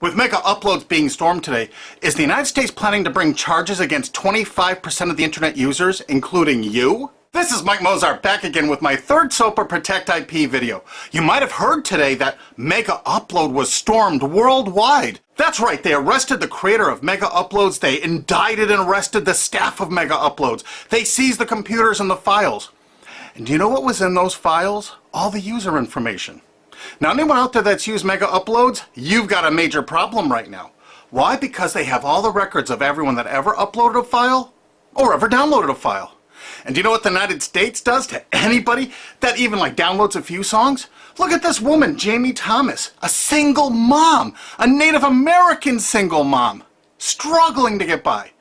With Megauploads being stormed today, is the United States planning to bring charges against 25% of the internet users, including you? This is Mike Mozart back again with my third SOPA Protect IP video. You might have heard today that Megaupload was stormed worldwide. That's right, they arrested the creator of Megauploads, they indicted and arrested the staff of Megauploads, they seized the computers and the files. And do you know what was in those files? All the user information. Now, anyone out there that's used Megauploads, you've got a major problem right now. Why? Because they have all the records of everyone that ever uploaded a file or ever downloaded a file. And do you know what the United States does to anybody that even downloads a few songs? Look at this woman, Jamie Thomas, a single mom, a Native American single mom, struggling to get by.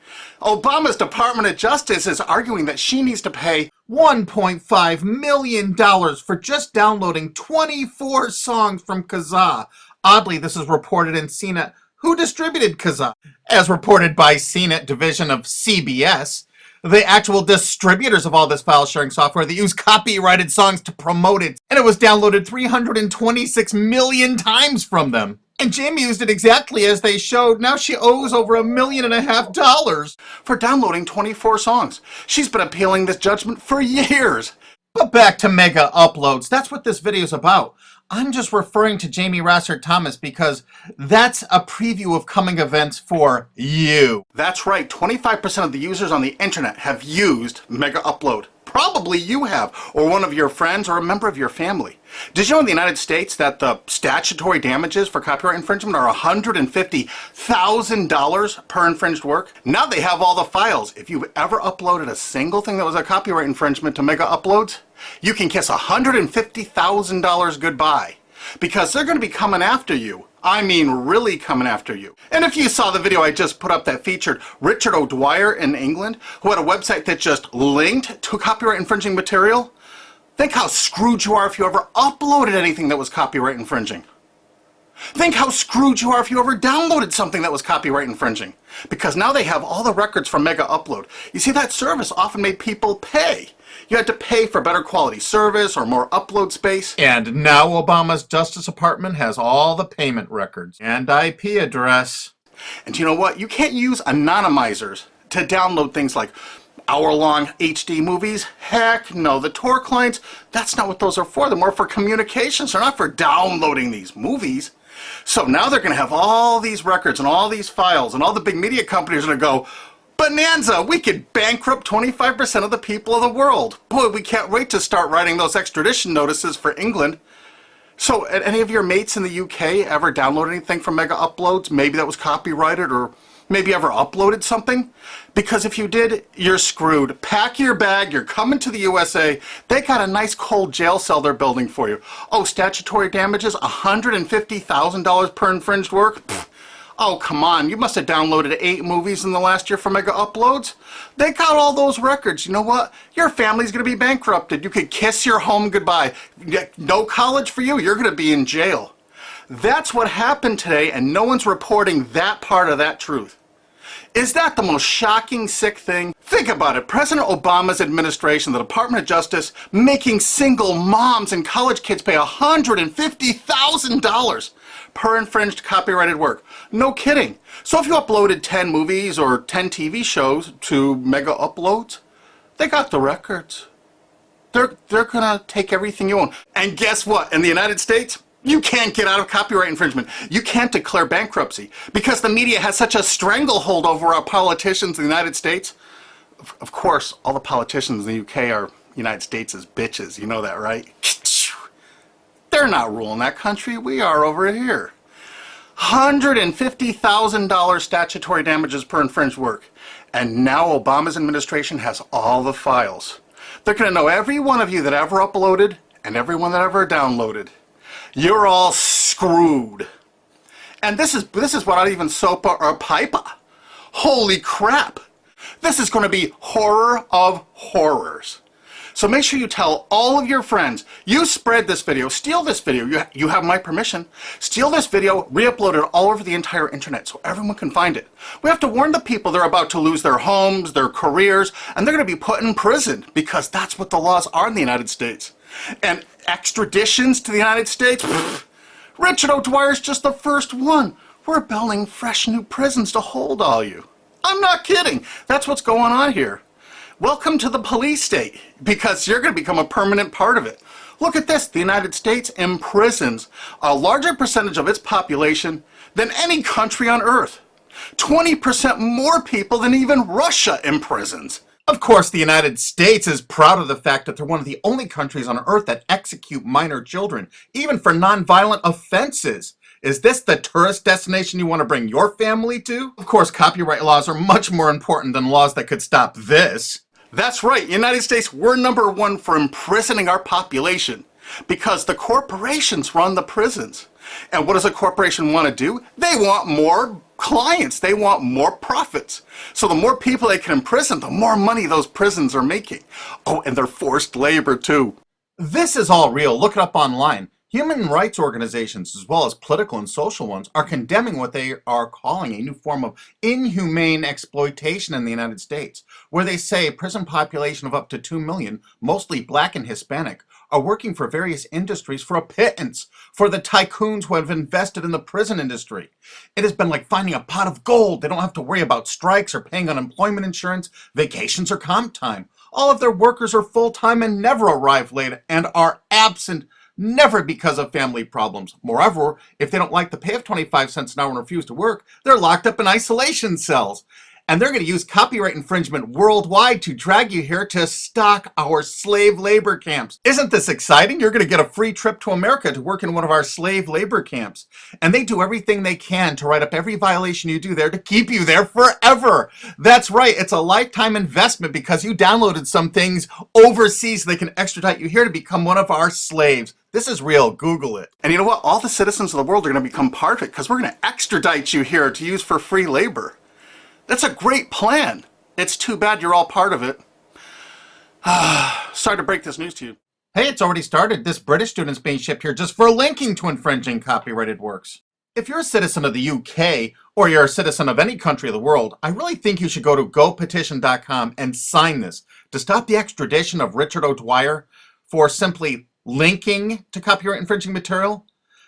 Obama's Department of Justice is arguing that she needs to pay $1.5 million for just downloading 24 songs from Kazaa. Oddly, this is reported in CNET. Who distributed Kazaa? As reported by CNET division of CBS, the actual distributors of all this file sharing software that use copyrighted songs to promote it, and it was downloaded 326 million times from them. And Jamie used it exactly as they showed. Now she owes over $1.5 million for downloading 24 songs. She's been appealing this judgment for years. But back to Megauploads. That's what this video is about. I'm just referring to Jamie Rassert Thomas because that's a preview of coming events for you. That's right, 25% of the users on the internet have used Megaupload. Probably you have, or one of your friends, or a member of your family. Did you know in the United States that the statutory damages for copyright infringement are $150,000 per infringed work? Now they have all the files. If you've ever uploaded a single thing that was a copyright infringement to Megauploads, you can kiss $150,000 goodbye. Because they're going to be coming after you. I mean really coming after you. And if you saw the video I just put up that featured Richard O'Dwyer in England, who had a website that just linked to copyright infringing material, think how screwed you are if you ever uploaded anything that was copyright infringing. Think how screwed you are if you ever downloaded something that was copyright infringing. Because now they have all the records from Megaupload. You see, that service often made people pay. You had to pay for better quality service or more upload space. And now Obama's Justice Department has all the payment records and IP address. And you know what? You can't use anonymizers to download things like hour-long HD movies. Heck no, the Tor clients, that's not what those are for. They're more for communications. They're not for downloading these movies. So now they're going to have all these records and all these files, and all the big media companies are going to go, bonanza, we could bankrupt 25% of the people of the world. Boy, we can't wait to start writing those extradition notices for England. So, any of your mates in the UK ever download anything from Megauploads? Maybe that was copyrighted, or maybe ever uploaded something? Because if you did, you're screwed. Pack your bag, you're coming to the USA. They got a nice cold jail cell they're building for you. Oh, statutory damages, $150,000 per infringed work? Pfft. Oh, come on, you must have downloaded 8 movies in the last year from Megauploads. They got all those records. You know what? Your family's going to be bankrupted. You could kiss your home goodbye. No college for you. You're going to be in jail. That's what happened today, and no one's reporting that part of that truth. Is that the most shocking, sick thing? Think about it. President Obama's administration, the Department of Justice, making single moms and college kids pay $150,000 per infringed copyrighted work. No kidding. So if you uploaded 10 movies or 10 TV shows to Megauploads, they got the records. They're gonna take everything you own. And guess what? In the United States, you can't get out of copyright infringement. You can't declare bankruptcy because the media has such a stranglehold over our politicians in the United States. Of course, all the politicians in the UK are United States' bitches. You know that, right? They're not ruling that country. We are over here. $150,000 statutory damages per infringed work. And now Obama's administration has all the files. They're going to know every one of you that ever uploaded and everyone that ever downloaded. You're all screwed. And this is without even SOPA or PIPA. Holy crap. This is going to be horror of horrors. So make sure you tell all of your friends, you spread this video, steal this video, you have my permission, steal this video, re-upload it all over the entire internet so everyone can find it. We have to warn the people they're about to lose their homes, their careers, and they're going to be put in prison because that's what the laws are in the United States. And extraditions to the United States? Richard O'Dwyer's just the first one. We're building fresh new prisons to hold all you. I'm not kidding. That's what's going on here. Welcome to the police state, because you're going to become a permanent part of it. Look at this. The United States imprisons a larger percentage of its population than any country on earth. 20% more people than even Russia imprisons. Of course, the United States is proud of the fact that they're one of the only countries on earth that execute minor children, even for nonviolent offenses. Is this the tourist destination you want to bring your family to? Of course, copyright laws are much more important than laws that could stop this. That's right, United States, we're number one for imprisoning our population because the corporations run the prisons. And what does a corporation want to do? They want more clients. They want more profits. So the more people they can imprison, the more money those prisons are making. Oh, and they're forced labor too. This is all real. Look it up online. Human rights organizations, as well as political and social ones, are condemning what they are calling a new form of inhumane exploitation in the United States, where they say a prison population of up to 2 million, mostly black and Hispanic, are working for various industries for a pittance for the tycoons who have invested in the prison industry. It has been like finding a pot of gold. They don't have to worry about strikes or paying unemployment insurance, vacations, or comp time. All of their workers are full-time and never arrive late and are absent, never because of family problems. Moreover, if they don't like the pay of 25 cents an hour and refuse to work, they're locked up in isolation cells. And they're going to use copyright infringement worldwide to drag you here to stock our slave labor camps. Isn't this exciting? You're going to get a free trip to America to work in one of our slave labor camps. And they do everything they can to write up every violation you do there to keep you there forever. That's right. It's a lifetime investment because you downloaded some things overseas so they can extradite you here to become one of our slaves. This is real. Google it. And you know what? All the citizens of the world are going to become part of it because we're going to extradite you here to use for free labor. That's a great plan. It's too bad you're all part of it. Sorry to break this news to you. Hey, it's already started. This British student's being shipped here just for linking to infringing copyrighted works. If you're a citizen of the UK, or you're a citizen of any country of the world, I really think you should go to gopetition.com and sign this to stop the extradition of Richard O'Dwyer for simply linking to copyright infringing material.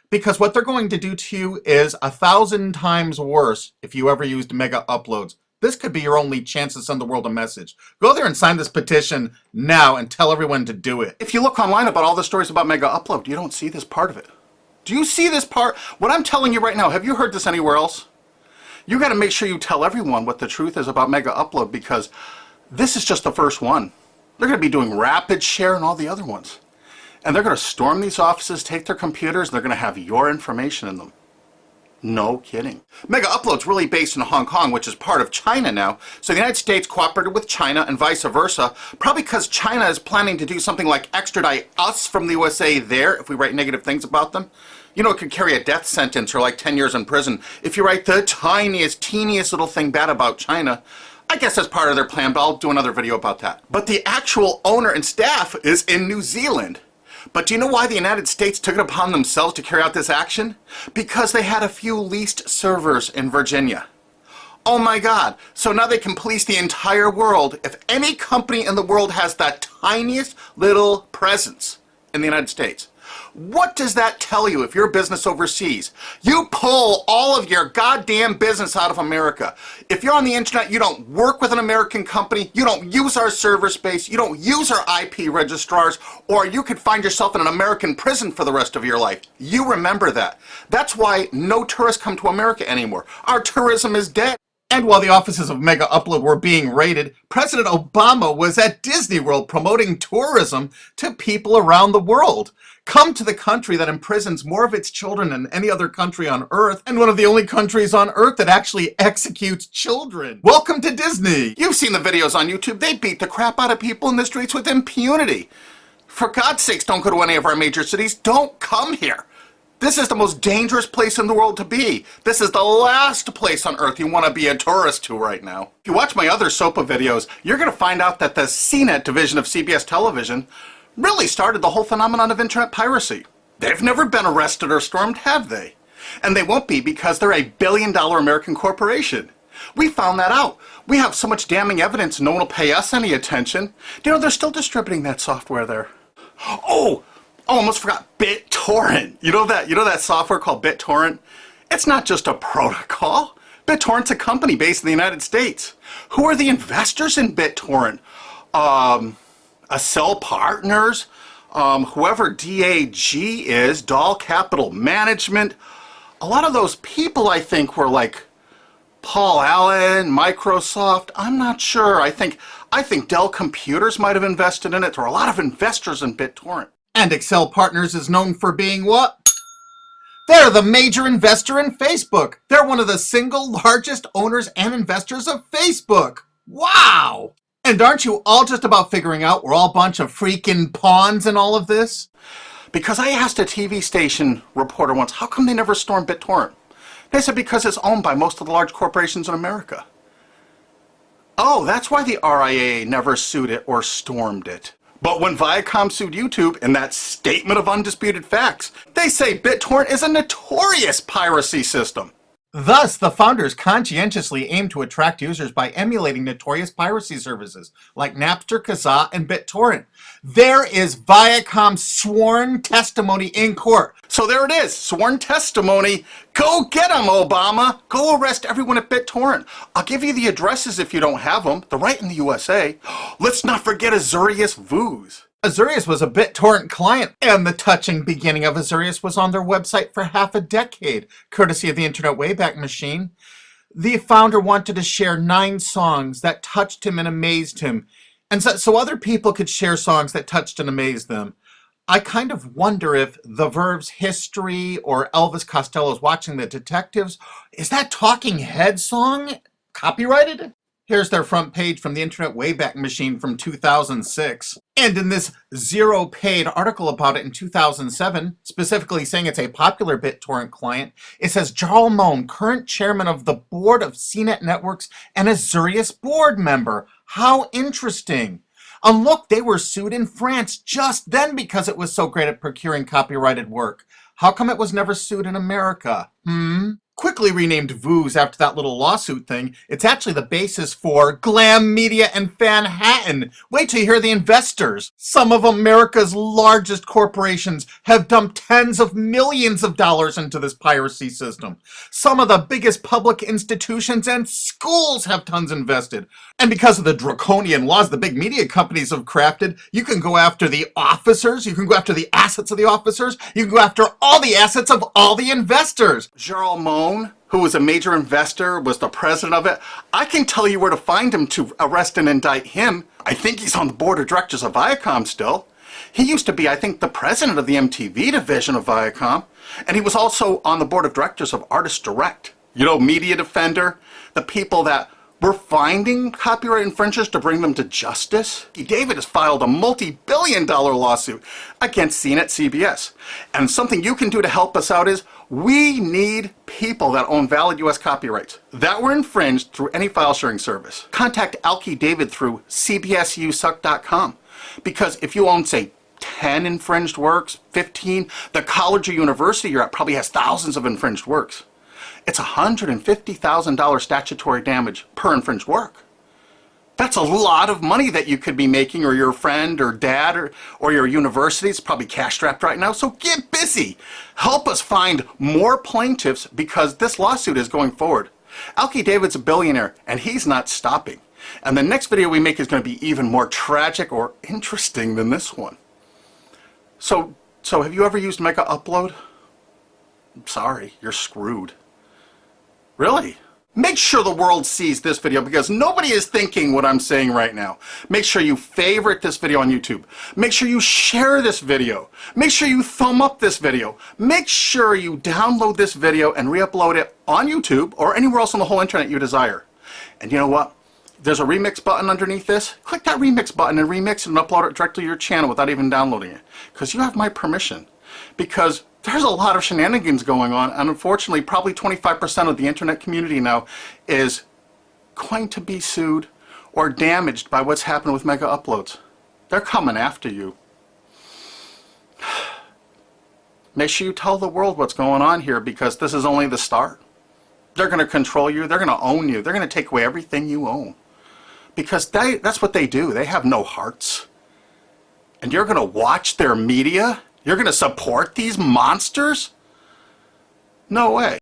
Because what they're going to do to you is 1,000 times worse if you ever used MegaUploads. This could be your only chance to send the world a message. Go there and sign this petition now and tell everyone to do it. If you look online about all the stories about MegaUpload, you don't see this part of it. Do you see this part? What I'm telling you right now, have you heard this anywhere else? You got to make sure you tell everyone what the truth is about MegaUpload because this is just the first one. They're going to be doing rapid share and all the other ones. And they're going to storm these offices, take their computers, and they're going to have your information in them. No kidding. MegaUpload's really based in Hong Kong, which is part of China now. So the United States cooperated with China and vice versa, probably because China is planning to do something like extradite us from the USA there if we write negative things about them. You know, it could carry a death sentence or like 10 years in prison if you write the tiniest, teeniest little thing bad about China. I guess that's part of their plan, but I'll do another video about that. But the actual owner and staff is in New Zealand. But do you know why the United States took it upon themselves to carry out this action? Because they had a few leased servers in Virginia. Oh my God, so now they can police the entire world if any company in the world has that tiniest little presence in the United States. What does that tell you if you're a business overseas? You pull all of your goddamn business out of America. If you're on the internet, you don't work with an American company, you don't use our server space, you don't use our IP registrars, or you could find yourself in an American prison for the rest of your life. You remember that. That's why no tourists come to America anymore. Our tourism is dead. And while the offices of MegaUpload were being raided, President Obama was at Disney World promoting tourism to people around the world. Come to the country that imprisons more of its children than any other country on Earth, and one of the only countries on Earth that actually executes children. Welcome to Disney! You've seen the videos on YouTube. They beat the crap out of people in the streets with impunity. For God's sakes, don't go to any of our major cities. Don't come here. This is the most dangerous place in the world to be. This is the last place on earth you want to be a tourist to right now. If you watch my other SOPA videos, you're going to find out that the CNET division of CBS television really started the whole phenomenon of internet piracy. They've never been arrested or stormed, have they? And they won't be because they're a billion-dollar American corporation. We found that out. We have so much damning evidence no one will pay us any attention. Do you know they're still distributing that software there? Oh, almost forgot BitTorrent. You know that software called BitTorrent? It's not just a protocol. BitTorrent's a company based in the United States. Who are the investors in BitTorrent? Accel Partners, whoever DAG is, Dahl Capital Management. A lot of those people, I think, were like Paul Allen, Microsoft. I'm not sure. I think Dell Computers might have invested in it. There are a lot of investors in BitTorrent. And Accel Partners is known for being what? They're the major investor in Facebook. They're one of the single largest owners and investors of Facebook. Wow! And aren't you all just about figuring out we're all a bunch of freaking pawns in all of this? Because I asked a TV station reporter once, how come they never stormed BitTorrent? They said because it's owned by most of the large corporations in America. Oh, that's why the RIAA never sued it or stormed it. But when Viacom sued YouTube in that statement of undisputed facts, they say BitTorrent is a notorious piracy system. Thus, the founders conscientiously aim to attract users by emulating notorious piracy services like Napster, Kazaa, and BitTorrent. There is Viacom's sworn testimony in court. So there it is, sworn testimony. Go get them, Obama. Go arrest everyone at BitTorrent. I'll give you the addresses if you don't have them. They're right in the USA. Let's not forget Azurius Vooz. Azurius was a BitTorrent client, and the touching beginning of Azurius was on their website for half a decade, courtesy of the Internet Wayback Machine. The founder wanted to share 9 songs that touched him and amazed him, and so other people could share songs that touched and amazed them. I kind of wonder if The Verve's History or Elvis Costello's Watching the Detectives, is that Talking Head song copyrighted? Here's their front page from the Internet Wayback Machine from 2006. And in this zero-paid article about it in 2007, specifically saying it's a popular BitTorrent client, it says Jarl Moan, current chairman of the board of CNET Networks and Azurius board member. How interesting. And look, they were sued in France just then because it was so great at procuring copyrighted work. How come it was never sued in America? Quickly renamed Vooz after that little lawsuit thing, it's actually the basis for Glam Media and Fanhattan. Wait till you hear the investors. Some of America's largest corporations have dumped tens of millions of dollars into this piracy system. Some of the biggest public institutions and schools have tons invested. And because of the draconian laws the big media companies have crafted, you can go after the officers, you can go after the assets of the officers, you can go after all the assets of all the investors. Jarl Moan, who was a major investor, was the president of it. I can tell you where to find him to arrest and indict him. I think he's on the board of directors of Viacom still. He used to be, I think, the president of the MTV division of Viacom. And he was also on the board of directors of Artist Direct. You know, Media Defender, the people that were finding copyright infringers to bring them to justice. David has filed a multi-billion-dollar lawsuit against CNET CBS. And something you can do to help us out is we need people that own valid U.S. copyrights that were infringed through any file sharing service. Contact Alki David through cbsusuck.com, because if you own, say, 10 infringed works, 15, the college or university you're at probably has thousands of infringed works. It's $150,000 statutory damage per infringed work. That's a lot of money that you could be making, or your friend or dad or your university is probably cash-strapped right now. So get busy. Help us find more plaintiffs because this lawsuit is going forward. Alki David's a billionaire and he's not stopping. And the next video we make is going to be even more tragic or interesting than this one. So have you ever used MegaUpload? I'm sorry, you're screwed. Really? Make sure the world sees this video because nobody is thinking what I'm saying right now. Make sure you favorite this video on YouTube. Make sure you share this video. Make sure you thumb up this video. Make sure you download this video and re-upload it on YouTube or anywhere else on the whole internet you desire. And you know what? There's a remix button underneath this. Click that remix button and remix it and upload it directly to your channel without even downloading it. Because you have my permission. Because there's a lot of shenanigans going on, and unfortunately probably 25% of the internet community now is going to be sued or damaged by what's happened with MegaUploads. They're coming after you. Make sure you tell the world what's going on here because this is only the start. They're going to control you, they're going to own you, they're going to take away everything you own. Because that's what they do. They have no hearts. And you're going to watch their media? You're going to support these monsters? No way.